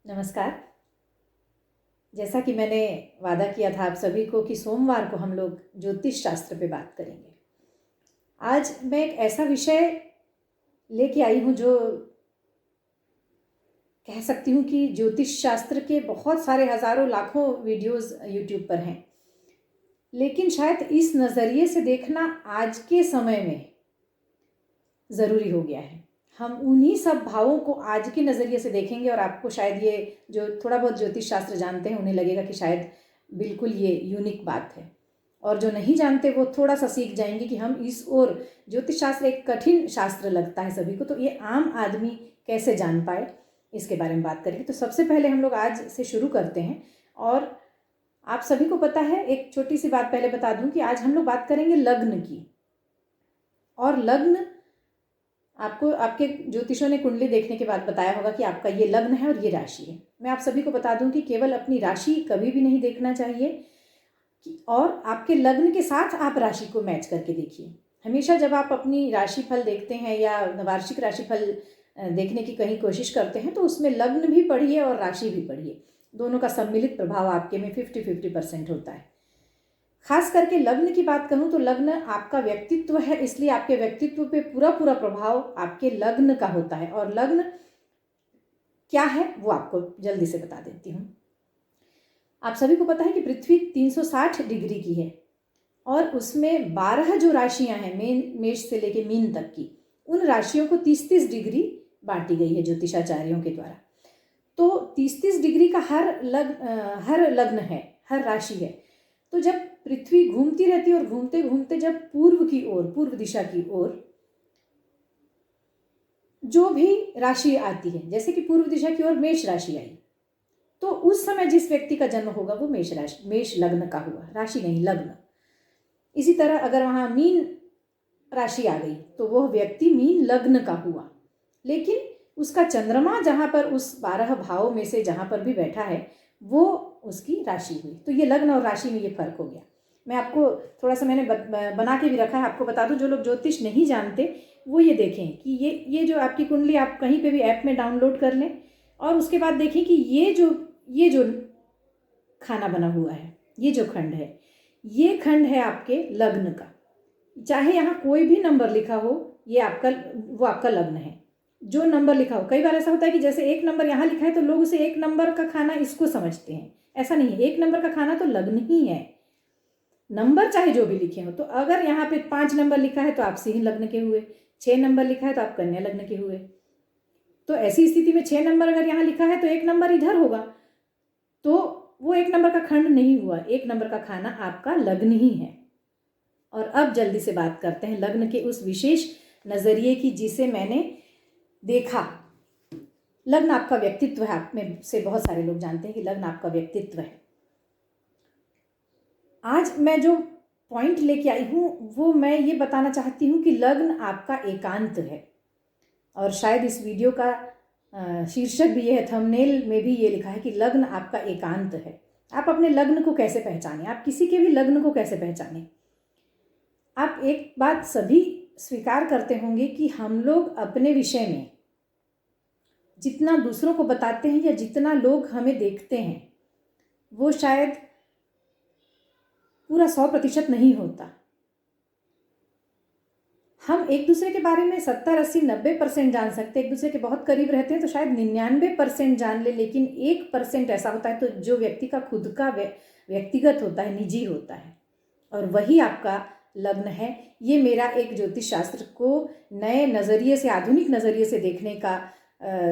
नमस्कार। जैसा कि मैंने वादा किया था आप सभी को कि सोमवार को हम लोग ज्योतिष शास्त्र पे बात करेंगे। आज मैं एक ऐसा विषय लेके आई हूँ जो कह सकती हूँ कि ज्योतिष शास्त्र के बहुत सारे हज़ारों लाखों वीडियोस यूट्यूब पर हैं, लेकिन शायद इस नज़रिए से देखना आज के समय में ज़रूरी हो गया है। हम उन्हीं सब भावों को आज के नज़रिए से देखेंगे और आपको शायद ये जो थोड़ा बहुत ज्योतिष शास्त्र जानते हैं उन्हें लगेगा कि शायद बिल्कुल ये यूनिक बात है, और जो नहीं जानते वो थोड़ा सा सीख जाएंगे कि हम इस ओर ज्योतिष शास्त्र एक कठिन शास्त्र लगता है सभी को, तो ये आम आदमी कैसे जान पाए इसके बारे में बात करेंगे। तो सबसे पहले हम लोग आज से शुरू करते हैं, और आप सभी को पता है, एक छोटी सी बात पहले बता दूं कि आज हम लोग बात करेंगे लग्न की। और लग्न आपको आपके ज्योतिषों ने कुंडली देखने के बाद बताया होगा कि आपका ये लग्न है और ये राशि है। मैं आप सभी को बता दूं कि केवल अपनी राशि कभी भी नहीं देखना चाहिए, और आपके लग्न के साथ आप राशि को मैच करके देखिए। हमेशा जब आप अपनी राशि फल देखते हैं या वार्षिक राशि फल देखने की कहीं कोशिश करते हैं तो उसमें लग्न भी पढ़िए और राशि भी पढ़िए। दोनों का सम्मिलित प्रभाव आपके में 50-50% होता है। खास करके लग्न की बात करूं तो लग्न आपका व्यक्तित्व है, इसलिए आपके व्यक्तित्व पे पूरा पूरा प्रभाव आपके लग्न का होता है। और लग्न क्या है वो आपको जल्दी से बता देती हूँ। आप सभी को पता है कि पृथ्वी 360 डिग्री की है, और उसमें 12 जो राशियां हैं, मेष से लेके मीन तक की, उन राशियों को 30-30 डिग्री बांटी गई है ज्योतिषाचार्यों के द्वारा। तो 30-30 डिग्री का हर लग्न है, हर राशि है। तो जब पृथ्वी घूमती रहती है और घूमते घूमते जब पूर्व दिशा की ओर जो भी राशि आती है, जैसे कि पूर्व दिशा की ओर मेष राशि आई, तो उस समय जिस व्यक्ति का जन्म होगा वो मेष लग्न का हुआ, राशि नहीं लग्न। इसी तरह अगर वहां मीन राशि आ गई तो वह व्यक्ति मीन लग्न का हुआ, लेकिन उसका चंद्रमा जहां पर उस 12 भावों में से जहां पर भी बैठा है वो उसकी राशि हुई। तो ये लग्न और राशि में ये फर्क हो गया। मैं आपको थोड़ा सा मैंने बना के भी रखा है, आपको बता दूं, जो लोग ज्योतिष नहीं जानते वो ये देखें कि ये जो आपकी कुंडली आप कहीं पे भी ऐप में डाउनलोड कर लें, और उसके बाद देखें कि ये जो खाना बना हुआ है, ये जो खंड है, ये खंड है आपके लग्न का। चाहे यहाँ कोई भी नंबर लिखा हो, ये आपका लग्न है। जो नंबर लिखा हो, कई बार ऐसा होता है कि जैसे एक नंबर यहाँ लिखा है तो लोग उसे एक नंबर का खाना इसको समझते हैं। ऐसा नहीं है, एक नंबर का खाना तो लग्न ही है। नंबर चाहे जो भी लिखे हो, तो अगर यहाँ पे 5 नंबर लिखा है तो आप सिंह लग्न के हुए, 6 नंबर लिखा है तो आप कन्या लग्न के हुए। तो ऐसी स्थिति में 6 नंबर अगर यहाँ लिखा है तो एक नंबर इधर होगा, तो वो एक नंबर का खंड नहीं हुआ, एक नंबर का खाना आपका लग्न ही है। और अब जल्दी से बात करते हैं लग्न के उस विशेष नजरिए की जिसे मैंने देखा। लग्न आपका व्यक्तित्व है। आप में से बहुत सारे लोग जानते हैं कि लग्न आपका व्यक्तित्व है। आज मैं जो पॉइंट लेके आई हूँ वो मैं ये बताना चाहती हूँ कि लग्न आपका एकांत है। और शायद इस वीडियो का शीर्षक भी ये है, थंबनेल में भी ये लिखा है कि लग्न आपका एकांत है। आप अपने लग्न को कैसे पहचानें, आप किसी के भी लग्न को कैसे पहचानें। आप एक बात सभी स्वीकार करते होंगे कि हम लोग अपने विषय में जितना दूसरों को बताते हैं या जितना लोग हमें देखते हैं वो शायद पूरा 100% नहीं होता। हम एक दूसरे के बारे में 70, 80, 90% जान सकते हैं, एक दूसरे के बहुत करीब रहते हैं तो शायद 99% जान ले, लेकिन 1% ऐसा होता है तो जो व्यक्ति का खुद का व्यक्तिगत होता है, निजी होता है, और वही आपका लग्न है। ये मेरा एक ज्योतिष शास्त्र को नए नज़रिए से, आधुनिक नज़रिए से देखने का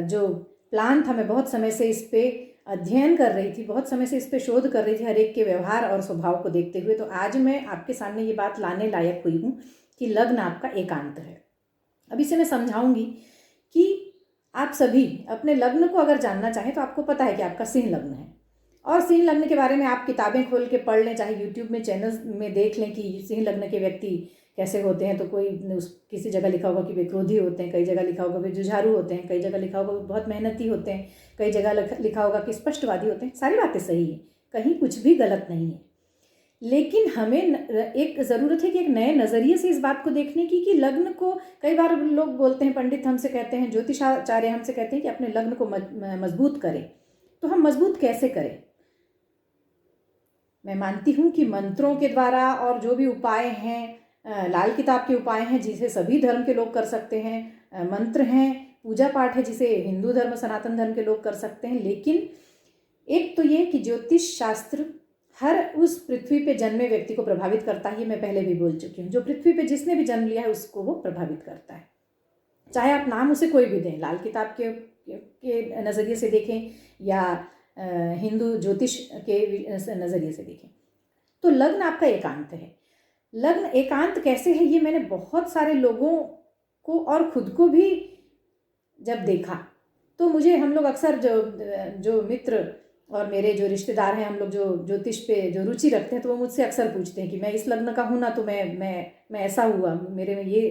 जो प्लान था। मैं बहुत समय से इस पे अध्ययन कर रही थी, बहुत समय से इस पे शोध कर रही थी, हर एक के व्यवहार और स्वभाव को देखते हुए। तो आज मैं आपके सामने ये बात लाने लायक हुई हूँ कि लग्न आपका एकांत है। अब इसे मैं समझाऊंगी कि आप सभी अपने लग्न को अगर जानना चाहें तो आपको पता है कि आपका सिंह लग्न है, और सिंह लग्न के बारे में आप किताबें खोल के पढ़ लें, चाहे यूट्यूब में चैनल्स में देख लें कि सिंह लग्न के व्यक्ति कैसे होते हैं। तो किसी जगह लिखा होगा कि वे क्रोधी होते हैं, कई जगह लिखा होगा वे जुझारू होते हैं, कई जगह लिखा होगा वे बहुत मेहनती होते हैं, कई जगह लिखा होगा कि स्पष्टवादी होते हैं। सारी बातें सही हैं, कहीं कुछ भी गलत नहीं है, लेकिन हमें एक ज़रूरत है कि एक नए नज़रिए से इस बात को देखने की कि लग्न को, कई बार लोग बोलते हैं, पंडित हमसे कहते हैं, ज्योतिषाचार्य हमसे कहते हैं कि अपने लग्न को मजबूत करें, तो हम मजबूत कैसे करें? मैं मानती हूँ कि मंत्रों के द्वारा और जो भी उपाय हैं, लाल किताब के उपाय हैं जिसे सभी धर्म के लोग कर सकते हैं, मंत्र हैं, पूजा पाठ है जिसे हिंदू धर्म सनातन धर्म के लोग कर सकते हैं। लेकिन एक तो ये कि ज्योतिष शास्त्र हर उस पृथ्वी पे जन्मे व्यक्ति को प्रभावित करता है। ये मैं पहले भी बोल चुकी हूँ। जो पृथ्वी पे जिसने भी जन्म लिया है उसको वो प्रभावित करता है, चाहे आप नाम उसे कोई भी दें, लाल किताब के नज़रिए से देखें या हिंदू ज्योतिष के नज़रिए से देखें। तो लग्न आपका एकांत है। लग्न एकांत कैसे है ये मैंने बहुत सारे लोगों को और खुद को भी जब देखा तो मुझे, हम लोग अक्सर जो मित्र और मेरे जो रिश्तेदार हैं, हम लोग जो ज्योतिष पे जो रुचि रखते हैं, तो वो मुझसे अक्सर पूछते हैं कि मैं इस लग्न का हूँ ना, तो मैं ऐसा हुआ, मेरे में ये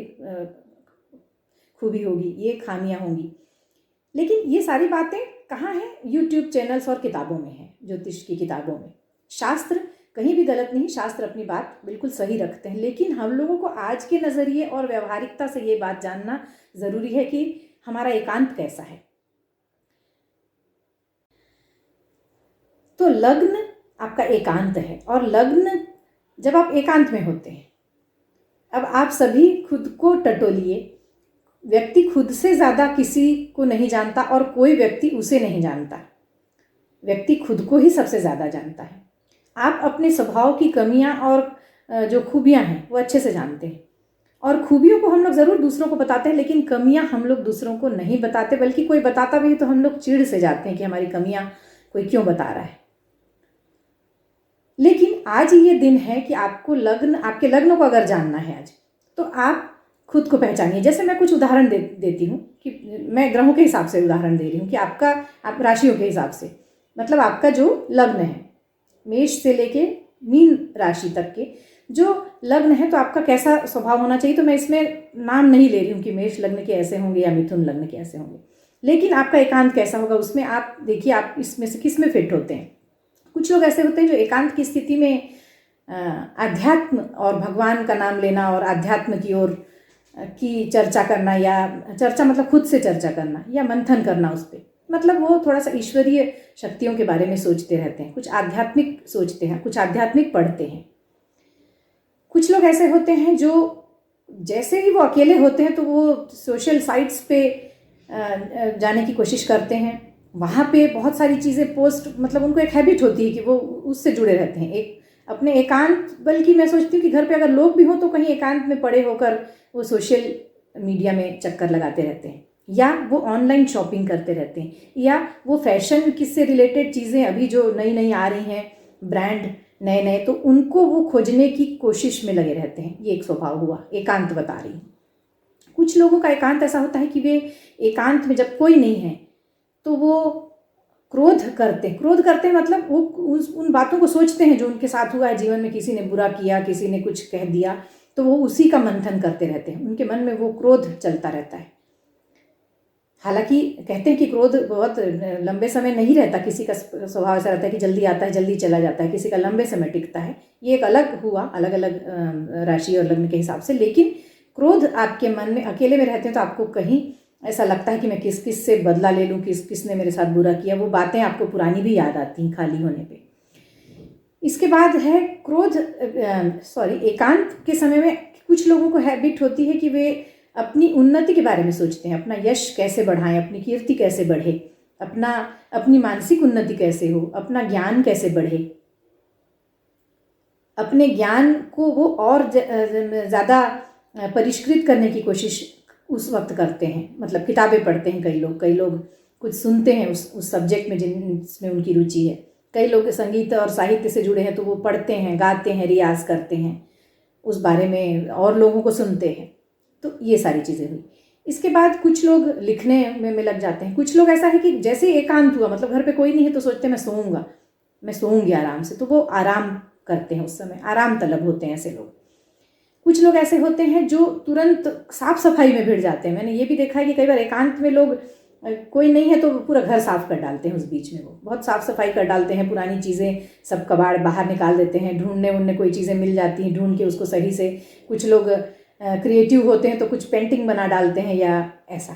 खूबी होगी, ये खामियां होंगी। लेकिन ये सारी बातें कहाँ हैं? यूट्यूब चैनल्स और किताबों में हैं, ज्योतिष की किताबों में। शास्त्र कहीं भी गलत नहीं, शास्त्र अपनी बात बिल्कुल सही रखते हैं। लेकिन हम लोगों को आज के नज़रिए और व्यवहारिकता से ये बात जानना ज़रूरी है कि हमारा एकांत कैसा है। तो लग्न आपका एकांत है, और लग्न जब आप एकांत में होते हैं, अब आप सभी खुद को टटोलिए, व्यक्ति खुद से ज़्यादा किसी को नहीं जानता और कोई व्यक्ति उसे नहीं जानता। व्यक्ति खुद को ही सबसे ज़्यादा जानता है। आप अपने स्वभाव की कमियां और जो खूबियां हैं वो अच्छे से जानते हैं, और खूबियों को हम लोग ज़रूर दूसरों को बताते हैं, लेकिन कमियां हम लोग दूसरों को नहीं बताते, बल्कि कोई बताता भी है तो हम लोग चिढ़ से जाते हैं कि हमारी कमियां कोई क्यों बता रहा है। लेकिन आज ये दिन है कि आपको आपके लग्न को अगर जानना है आज, तो आप खुद को पहचानिए। जैसे मैं कुछ उदाहरण देती हूँ कि मैं ग्रहों के हिसाब से उदाहरण दे रही हूँ कि आप राशियों के हिसाब से, मतलब आपका जो लग्न है, मेष से लेके मीन राशि तक के जो लग्न है, तो आपका कैसा स्वभाव होना चाहिए। तो मैं इसमें नाम नहीं ले रही हूँ कि मेष लग्न के ऐसे होंगे या मिथुन लग्न के ऐसे होंगे, लेकिन आपका एकांत कैसा होगा उसमें आप देखिए, आप इसमें से किस में फिट होते हैं। कुछ लोग ऐसे होते हैं जो एकांत की स्थिति में अध्यात्म और भगवान का नाम लेना और अध्यात्म की ओर की चर्चा करना, या चर्चा मतलब खुद से चर्चा करना या मंथन करना उस पर, मतलब वो थोड़ा सा ईश्वरीय शक्तियों के बारे में सोचते रहते हैं, कुछ आध्यात्मिक सोचते हैं, कुछ आध्यात्मिक पढ़ते हैं। कुछ लोग ऐसे होते हैं जो जैसे ही वो अकेले होते हैं तो वो सोशल साइट्स पे जाने की कोशिश करते हैं, वहाँ पे बहुत सारी चीज़ें पोस्ट, मतलब उनको एक हैबिट होती है कि वो उससे जुड़े रहते हैं, एक अपने एकांत। बल्कि मैं सोचती हूँ कि घर पे अगर लोग भी हों तो कहीं एकांत में पड़े होकर वो सोशल मीडिया में चक्कर लगाते रहते हैं, या वो ऑनलाइन शॉपिंग करते रहते हैं, या वो फैशन किससे रिलेटेड चीज़ें अभी जो नई नई आ रही हैं, ब्रांड नए नए, तो उनको वो खोजने की कोशिश में लगे रहते हैं। ये एक स्वभाव हुआ, एकांत बता रही हूँ। कुछ लोगों का एकांत ऐसा होता है कि वे एकांत में जब कोई नहीं है तो वो क्रोध करते हैं, मतलब वो उन बातों को सोचते हैं जो उनके साथ हुआ है जीवन में, किसी ने बुरा किया, किसी ने कुछ कह दिया, तो वो उसी का मंथन करते रहते हैं, उनके मन में वो क्रोध चलता रहता है। हालांकि कहते हैं कि क्रोध बहुत लंबे समय नहीं रहता, किसी का स्वभाव ऐसा रहता है कि जल्दी आता है जल्दी चला जाता है, किसी का लंबे समय टिकता है। ये एक अलग हुआ, अलग अलग राशि और लग्न के हिसाब से। लेकिन क्रोध आपके मन में, अकेले में रहते हैं तो आपको कहीं ऐसा लगता है कि मैं किस से बदला ले लूँ, किसने मेरे साथ बुरा किया, वो बातें आपको पुरानी भी याद आती हैं खाली होने पे। इसके बाद है एकांत के समय में कुछ लोगों को हैबिट होती है कि वे अपनी उन्नति के बारे में सोचते हैं, अपना यश कैसे बढ़ाएं, अपनी कीर्ति कैसे बढ़े, अपनी मानसिक उन्नति कैसे हो, अपना ज्ञान कैसे बढ़े। अपने ज्ञान को वो और ज़्यादा परिष्कृत करने की कोशिश उस वक्त करते हैं, मतलब किताबें पढ़ते हैं। कई लोग कुछ सुनते हैं उस सब्जेक्ट में जिसमें उनकी रुचि है। कई लोग संगीत और साहित्य से जुड़े हैं तो वो पढ़ते हैं, गाते हैं, रियाज करते हैं, उस बारे में और लोगों को सुनते हैं। तो ये सारी चीज़ें हुई। इसके बाद कुछ लोग लिखने में लग जाते हैं। कुछ लोग ऐसा है कि जैसे एकांत हुआ, मतलब घर पे कोई नहीं है तो सोचते हैं मैं सोऊंगी आराम से, तो वो आराम करते हैं, उस समय आराम तलब होते हैं ऐसे लोग। कुछ लोग ऐसे होते हैं जो तुरंत साफ सफाई में भिड़ जाते हैं। मैंने ये भी देखा है कि कई बार एकांत में लोग, कोई नहीं है तो पूरा घर साफ कर डालते हैं, उस बीच में वो बहुत साफ सफाई कर डालते हैं, पुरानी चीज़ें सब कबाड़ बाहर निकाल देते हैं, ढूंढने कोई चीज़ें मिल जाती हैं, ढूंढ के उसको सही से। कुछ लोग क्रिएटिव होते हैं तो कुछ पेंटिंग बना डालते हैं या ऐसा।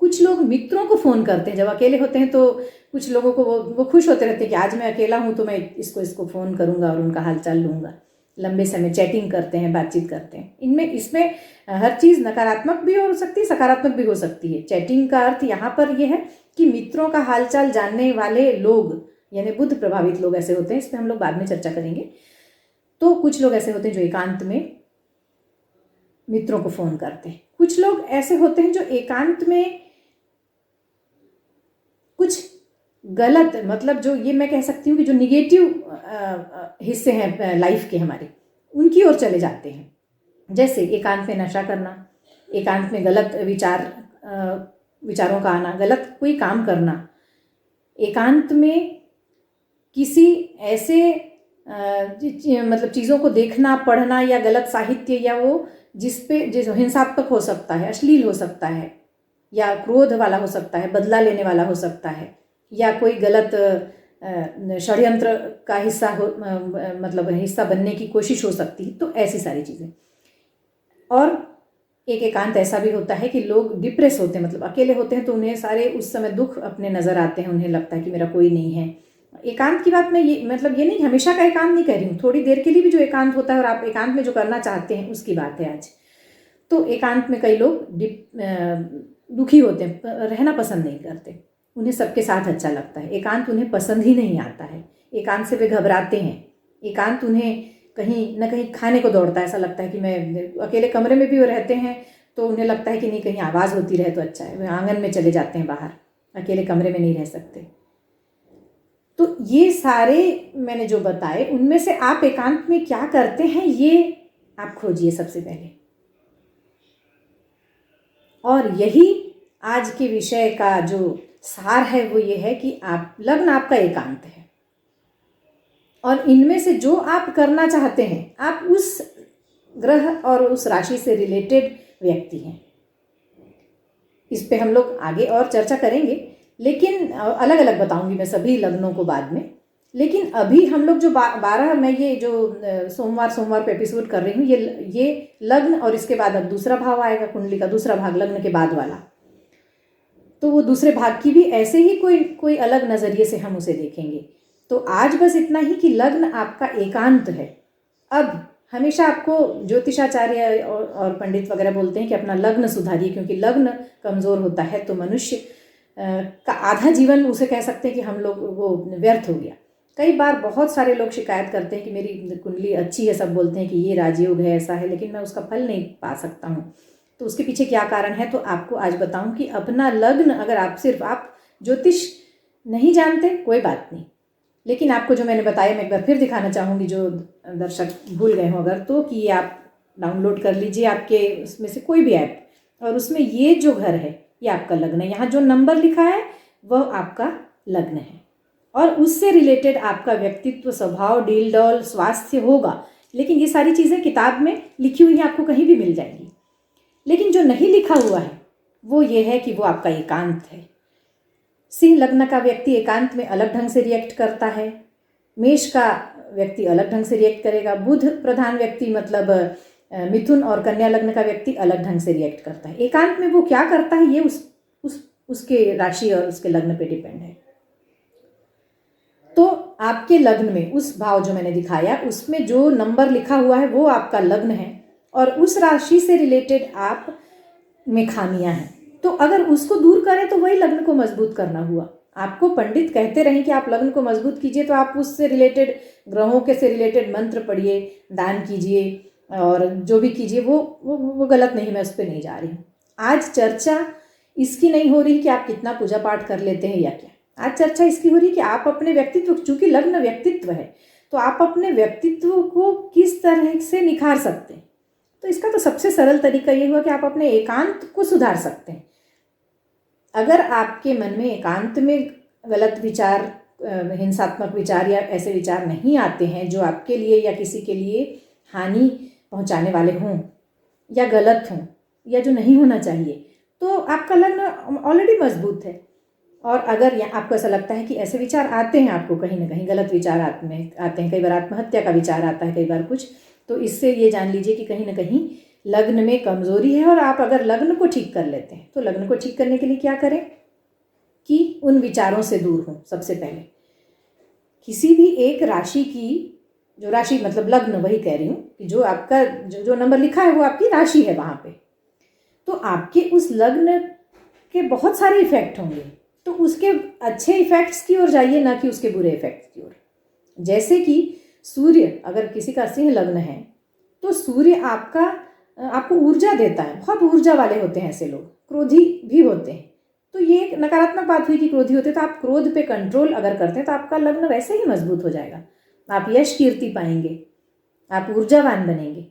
कुछ लोग मित्रों को फ़ोन करते हैं जब अकेले होते हैं, तो कुछ लोगों को वो खुश होते रहते हैं कि आज मैं अकेला हूँ तो मैं इसको फ़ोन करूँगा और उनका हालचाल लूँगा। लंबे समय चैटिंग करते हैं, बातचीत करते हैं। इसमें हर चीज़ नकारात्मक भी हो सकती है, सकारात्मक भी हो सकती है। चैटिंग का अर्थ यहाँ पर यह है कि मित्रों का हालचाल जानने वाले लोग, यानी बुध प्रभावित लोग ऐसे होते हैं, इस पर हम लोग बाद में चर्चा करेंगे। तो कुछ लोग ऐसे होते हैं जो एकांत में मित्रों को फ़ोन करते हैं। कुछ लोग ऐसे होते हैं जो एकांत में कुछ गलत, मतलब जो ये मैं कह सकती हूँ कि जो निगेटिव हिस्से हैं लाइफ के हमारे, उनकी ओर चले जाते हैं। जैसे एकांत में नशा करना, एकांत में गलत विचारों का आना, गलत कोई काम करना, एकांत में किसी ऐसे मतलब चीज़ों को देखना, पढ़ना, या गलत साहित्य, या वो जो हिंसात्मक हो सकता है, अश्लील हो सकता है, या क्रोध वाला हो सकता है, बदला लेने वाला हो सकता है, या कोई गलत षड्यंत्र का हिस्सा हो, मतलब हिस्सा बनने की कोशिश हो सकती है। तो ऐसी सारी चीज़ें। और एक एकांत ऐसा भी होता है कि लोग डिप्रेस होते हैं, मतलब अकेले होते हैं, तो उन्हें सारे उस समय दुख अपने नज़र आते हैं, उन्हें लगता है कि मेरा कोई नहीं है। एकांत की बात मैं ये मतलब ये नहीं, हमेशा का एकांत नहीं कह रही हूँ, थोड़ी देर के लिए भी जो एकांत होता है और आप एकांत में जो करना चाहते हैं उसकी बात है आज। तो एकांत में कई लोग दुखी होते हैं, रहना पसंद नहीं करते, उन्हें सबके साथ अच्छा लगता है। एकांत उन्हें पसंद ही नहीं आता है, एकांत से वे घबराते हैं। एकांत उन्हें कहीं ना कहीं खाने को दौड़ता है, ऐसा लगता है कि मैं अकेले कमरे में भी वो रहते हैं तो उन्हें लगता है कि नहीं, कहीं आवाज़ होती रहे तो अच्छा है, वे आंगन में चले जाते हैं बाहर, अकेले कमरे में नहीं रह सकते। तो ये सारे मैंने जो बताए, उनमें से आप एकांत में क्या करते हैं ये आप खोजिए सबसे पहले। और यही आज के विषय का जो सार है वो ये है कि आप लग्न आपका एकांत है, और इनमें से जो आप करना चाहते हैं, आप उस ग्रह और उस राशि से रिलेटेड व्यक्ति हैं। इस पे हम लोग आगे और चर्चा करेंगे, लेकिन अलग अलग बताऊंगी मैं सभी लग्नों को बाद में। लेकिन अभी हम लोग जो 12 मैं ये जो सोमवार पे एपिसोड कर रही हूँ, ये लग्न, और इसके बाद अब दूसरा भाव आएगा, कुंडली का दूसरा भाग लग्न के बाद वाला। तो वो दूसरे भाग की भी ऐसे ही कोई अलग नज़रिए से हम उसे देखेंगे। तो आज बस इतना ही कि लग्न आपका एकांत है। अब हमेशा आपको ज्योतिषाचार्य और पंडित वगैरह बोलते हैं कि अपना लग्न सुधारिए, क्योंकि लग्न कमज़ोर होता है तो मनुष्य का आधा जीवन उसे कह सकते हैं कि हम लोग वो व्यर्थ हो गया। कई बार बहुत सारे लोग शिकायत करते हैं कि मेरी कुंडली अच्छी है, सब बोलते हैं कि ये राजयोग है, ऐसा है, लेकिन मैं उसका फल नहीं पा सकता हूँ। तो उसके पीछे क्या कारण है, तो आपको आज बताऊं कि अपना लग्न, अगर आप ज्योतिष नहीं जानते कोई बात नहीं, लेकिन आपको जो मैंने बताया मैं एक बार फिर दिखाना चाहूँगी, जो दर्शक भूल गए हो अगर, तो कि आप डाउनलोड कर लीजिए आपके उसमें से कोई भी ऐप, और उसमें ये जो घर है ये आपका लग्न है। यहाँ जो नंबर लिखा है वह आपका लग्न है, और उससे रिलेटेड आपका व्यक्तित्व, स्वभाव, डील डॉल, स्वास्थ्य होगा। लेकिन ये सारी चीज़ें किताब में लिखी हुई हैं, आपको कहीं भी मिल जाएंगी। लेकिन जो नहीं लिखा हुआ है वो ये है कि वो आपका एकांत है। सिंह लग्न का व्यक्ति एकांत में अलग ढंग से रिएक्ट करता है, मेष का व्यक्ति अलग ढंग से रिएक्ट करेगा, बुध प्रधान व्यक्ति मतलब मिथुन और कन्या लग्न का व्यक्ति अलग ढंग से रिएक्ट करता है। एकांत में वो क्या करता है ये उसके राशि और उसके लग्न पे डिपेंड है। तो आपके लग्न में उस भाव जो मैंने दिखाया उसमें जो नंबर लिखा हुआ है वो आपका लग्न है, और उस राशि से रिलेटेड आप में खामियां हैं। तो अगर उसको दूर करें तो वही लग्न को मजबूत करना हुआ। आपको पंडित कहते रहें कि आप लग्न को मजबूत कीजिए, तो आप उससे रिलेटेड ग्रहों के से रिलेटेड मंत्र पढ़िए, दान कीजिए, और जो भी कीजिए वो गलत नहीं, मैं उस पर नहीं जा रही हूँ। आज चर्चा इसकी नहीं हो रही कि आप कितना पूजा पाठ कर लेते हैं या क्या, आज चर्चा इसकी हो रही है कि आप अपने व्यक्तित्व, चूंकि लग्न व्यक्तित्व है, तो आप अपने व्यक्तित्व को किस तरह से निखार सकते हैं। तो इसका तो सबसे सरल तरीका ये हुआ कि आप अपने एकांत को सुधार सकते हैं। अगर आपके मन में एकांत में गलत विचार, हिंसात्मक विचार या ऐसे विचार नहीं आते हैं जो आपके लिए या किसी के लिए हानि पहुंचाने वाले हों या गलत हों या जो नहीं होना चाहिए, तो आपका लग्न ऑलरेडी मजबूत है। और अगर आपको ऐसा लगता है कि ऐसे विचार आते हैं, आपको कहीं ना कहीं गलत विचार आते हैं, कई बार आत्महत्या का विचार आता है, कई बार कुछ, तो इससे ये जान लीजिए कि कहीं ना कहीं लग्न में कमजोरी है और आप अगर लग्न को ठीक कर लेते हैं तो लग्न को ठीक करने के लिए क्या करें कि उन विचारों से दूर हों। सबसे पहले किसी भी एक राशि की, जो राशि मतलब लग्न, वही कह रही हूँ कि जो आपका जो नंबर लिखा है वो आपकी राशि है वहाँ पे, तो आपके उस लग्न के बहुत सारे इफेक्ट होंगे, तो उसके अच्छे इफेक्ट्स की ओर जाइए, ना कि उसके बुरे इफेक्ट्स की ओर। जैसे कि सूर्य, अगर किसी का सिंह लग्न है तो सूर्य आपको ऊर्जा देता है, बहुत ऊर्जा वाले होते हैं ऐसे लोग, क्रोधी भी होते हैं। तो ये एक नकारात्मक बात हुई कि क्रोधी होते हैं, तो आप क्रोध पे कंट्रोल अगर करते हैं तो आपका लग्न वैसे ही मजबूत हो जाएगा, आप यश कीर्ति पाएंगे, आप ऊर्जावान बनेंगे।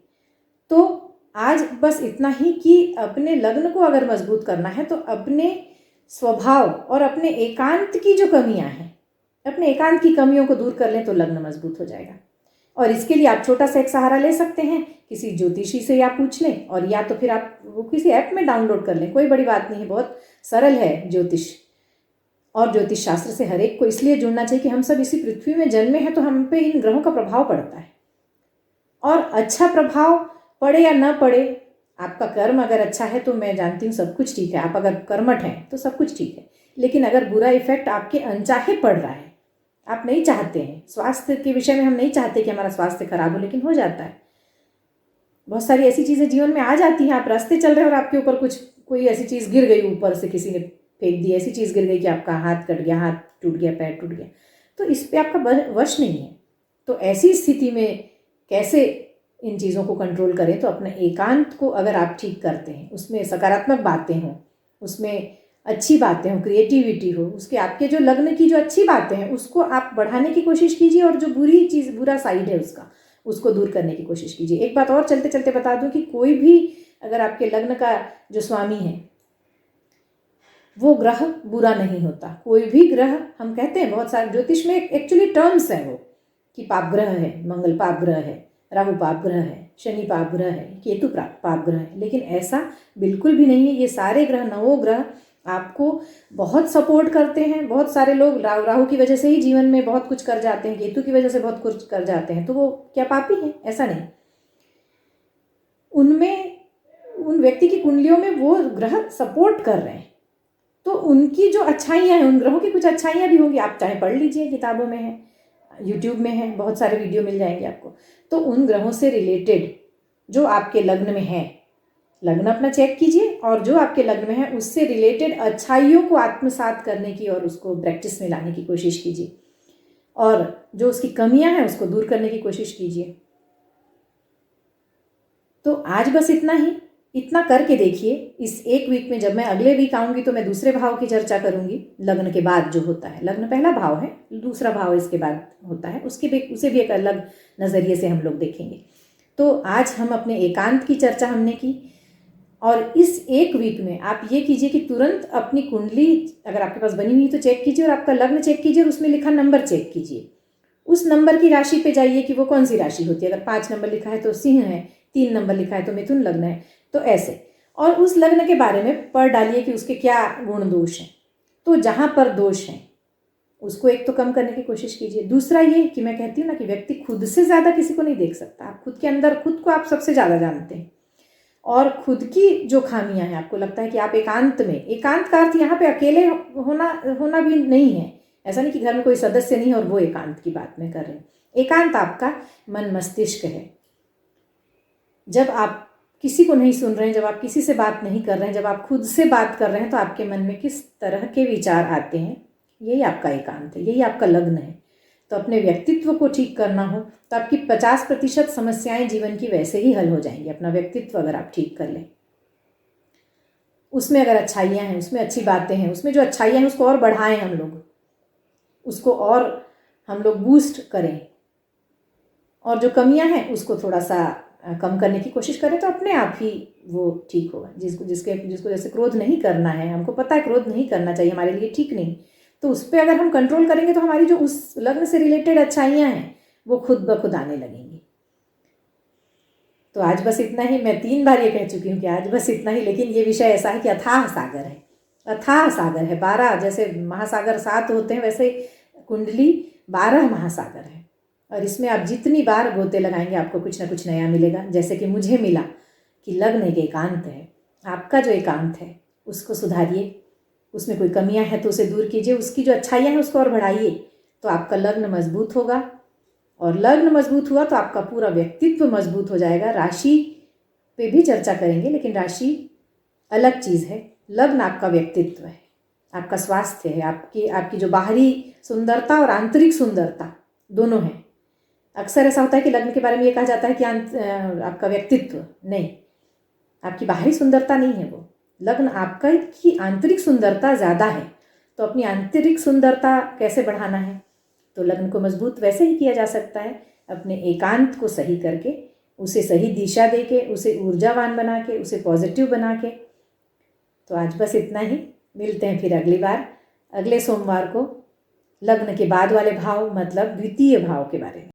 तो आज बस इतना ही कि अपने लग्न को अगर मजबूत करना है तो अपने स्वभाव और अपने एकांत की जो कमियां हैं, अपने एकांत की कमियों को दूर कर लें तो लग्न मजबूत हो जाएगा। और इसके लिए आप छोटा सा एक सहारा ले सकते हैं, किसी ज्योतिषी से या पूछ लें, और या तो फिर आप वो किसी ऐप में डाउनलोड कर लें, कोई बड़ी बात नहीं है, बहुत सरल है ज्योतिष। और ज्योतिष शास्त्र से हर एक को इसलिए जुड़ना चाहिए कि हम सब इसी पृथ्वी में जन्मे हैं, तो हम पे इन ग्रहों का प्रभाव पड़ता है। और अच्छा प्रभाव पड़े या न पड़े, आपका कर्म अगर अच्छा है तो मैं जानती हूँ सब कुछ ठीक है, आप अगर कर्मठ हैं तो सब कुछ ठीक है। लेकिन अगर बुरा इफेक्ट आपके अनचाहे पड़ रहा है, आप नहीं चाहते हैं, स्वास्थ्य के विषय में हम नहीं चाहते कि हमारा स्वास्थ्य खराब हो, लेकिन हो जाता है। बहुत सारी ऐसी चीज़ें जीवन में आ जाती हैं, आप रास्ते चल रहे हैं और आपके ऊपर कोई ऐसी चीज़ गिर गई, ऊपर से किसी ने फेंक दी, ऐसी चीज़ गिर गई कि आपका हाथ कट गया, हाथ टूट गया, पैर टूट गया, तो इस पर आपका वश नहीं है। तो ऐसी स्थिति में कैसे इन चीज़ों को कंट्रोल करें? तो अपने एकांत को अगर आप ठीक करते हैं, उसमें सकारात्मक बातें हों, उसमें अच्छी बातें हों, क्रिएटिविटी हो, उसके आपके जो लग्न की जो अच्छी बातें हैं उसको आप बढ़ाने की कोशिश कीजिए, और जो बुरा साइड है उसको दूर करने की कोशिश कीजिए। एक बात और चलते चलते बता दूं कि कोई भी अगर आपके लग्न का जो स्वामी है वो ग्रह बुरा नहीं होता। कोई भी ग्रह, हम कहते हैं बहुत सारे ज्योतिष में एक्चुअली टर्म्स है वो, कि पाप ग्रह है, मंगल पाप ग्रह है, राहु पाप ग्रह है, शनि पाप ग्रह है, केतु पाप ग्रह है, लेकिन ऐसा बिल्कुल भी नहीं है। ये सारे ग्रह, नवों ग्रह आपको बहुत सपोर्ट करते हैं। बहुत सारे लोग राहु की वजह से ही जीवन में बहुत कुछ कर जाते हैं, केतु की वजह से बहुत कुछ कर जाते हैं, तो वो क्या पापी हैं? ऐसा नहीं। उन व्यक्ति की कुंडलियों में वो ग्रह सपोर्ट कर रहे हैं, तो उनकी जो अच्छाइयाँ हैं, उन ग्रहों की कुछ अच्छाइयाँ भी होंगी। आप चाहे पढ़ लीजिए, किताबों में है, यूट्यूब में है, बहुत सारे वीडियो मिल जाएंगे आपको। तो उन ग्रहों से रिलेटेड जो आपके लग्न में है, लग्न अपना चेक कीजिए, और जो आपके लग्न में है उससे रिलेटेड अच्छाइयों को आत्मसात करने की और उसको प्रैक्टिस में लाने की कोशिश कीजिए, और जो उसकी कमियां हैं उसको दूर करने की कोशिश कीजिए। तो आज बस इतना करके देखिए। इस एक वीक में, जब मैं अगले वीक आऊँगी तो मैं दूसरे भाव की चर्चा करूँगी, लग्न के बाद जो होता है। लग्न पहला भाव है, दूसरा भाव इसके बाद होता है, उसे भी एक अलग नज़रिए से हम लोग देखेंगे। तो आज हम अपने एकांत की चर्चा हमने की, और इस एक वीक में आप ये कीजिए कि तुरंत अपनी कुंडली अगर आपके पास बनी हुई तो चेक कीजिए, और आपका लग्न चेक कीजिए, और उसमें लिखा नंबर चेक कीजिए। उस नंबर की राशि पे जाइए कि वो कौन सी राशि होती है। अगर 5 नंबर लिखा है तो सिंह है, 3 नंबर लिखा है तो मिथुन लग्न है, तो ऐसे। और उस लग्न के बारे में पढ़ डालिए कि उसके क्या गुण दोष हैं। तो जहाँ पर दोष हैं उसको एक तो कम करने की कोशिश कीजिए। दूसरा ये कि मैं कहती हूँ ना कि व्यक्ति खुद से ज़्यादा किसी को नहीं देख सकता। आप खुद के अंदर खुद को आप सबसे ज़्यादा जानते हैं, और खुद की जो खामियां हैं, आपको लगता है कि आप एकांत का अर्थ यहाँ पे अकेले होना भी नहीं है। ऐसा नहीं कि घर में कोई सदस्य नहीं है और वो एकांत की बात मैं कर रही हूँ। एकांत आपका मन मस्तिष्क है। जब आप किसी को नहीं सुन रहे हैं, जब आप किसी से बात नहीं कर रहे हैं, जब आप खुद से बात कर रहे हैं, तो आपके मन में किस तरह के विचार आते हैं, यही आपका एकांत है, यही आपका लग्न है। तो अपने व्यक्तित्व को ठीक करना हो तो आपकी 50% समस्याएं जीवन की वैसे ही हल हो जाएंगी। अपना व्यक्तित्व अगर आप ठीक कर लें, उसमें अगर अच्छाइयाँ हैं, उसमें अच्छी बातें हैं, उसमें जो अच्छाइयाँ हैं उसको और बढ़ाएं, हम लोग उसको और हम लोग बूस्ट करें, और जो कमियां हैं उसको थोड़ा सा कम करने की कोशिश करें, तो अपने आप ही वो ठीक होगा। जिसको जैसे क्रोध नहीं करना है, हमको पता है क्रोध नहीं करना चाहिए, हमारे लिए ठीक नहीं, तो उस पर अगर हम कंट्रोल करेंगे तो हमारी जो उस लग्न से रिलेटेड अच्छाइयाँ हैं वो खुद ब खुद आने लगेंगी। तो आज बस इतना ही। मैं 3 बार ये कह चुकी हूँ कि आज बस इतना ही, लेकिन ये विषय ऐसा है कि अथाह सागर है, अथाह सागर है। 12 जैसे महासागर 7 होते हैं, वैसे कुंडली 12 महासागर है, और इसमें आप जितनी बार गोते लगाएंगे आपको कुछ ना कुछ नया मिलेगा। जैसे कि मुझे मिला कि लग्न एक एकांत है। आपका जो एकांत है उसको सुधारिए, उसमें कोई कमियां हैं तो उसे दूर कीजिए, उसकी जो अच्छाइयाँ हैं उसको और बढ़ाइए, तो आपका लग्न मजबूत होगा। और लग्न मजबूत हुआ तो आपका पूरा व्यक्तित्व मजबूत हो जाएगा। राशि पे भी चर्चा करेंगे, लेकिन राशि अलग चीज़ है। लग्न आपका व्यक्तित्व है, आपका स्वास्थ्य है, आपकी आपकी जो बाहरी सुंदरता और आंतरिक सुंदरता दोनों है। अक्सर ऐसा होता है कि लग्न के बारे में ये कहा जाता है कि आपका व्यक्तित्व, नहीं, आपकी बाहरी सुंदरता नहीं है वो। लग्न आपका की आंतरिक सुंदरता ज़्यादा है। तो अपनी आंतरिक सुंदरता कैसे बढ़ाना है, तो लग्न को मजबूत वैसे ही किया जा सकता है, अपने एकांत को सही करके, उसे सही दिशा दे के, उसे ऊर्जावान बना के, उसे पॉजिटिव बना के। तो आज बस इतना ही, मिलते हैं फिर अगली बार, अगले सोमवार को, लग्न के बाद वाले भाव मतलब द्वितीय भाव के बारे में।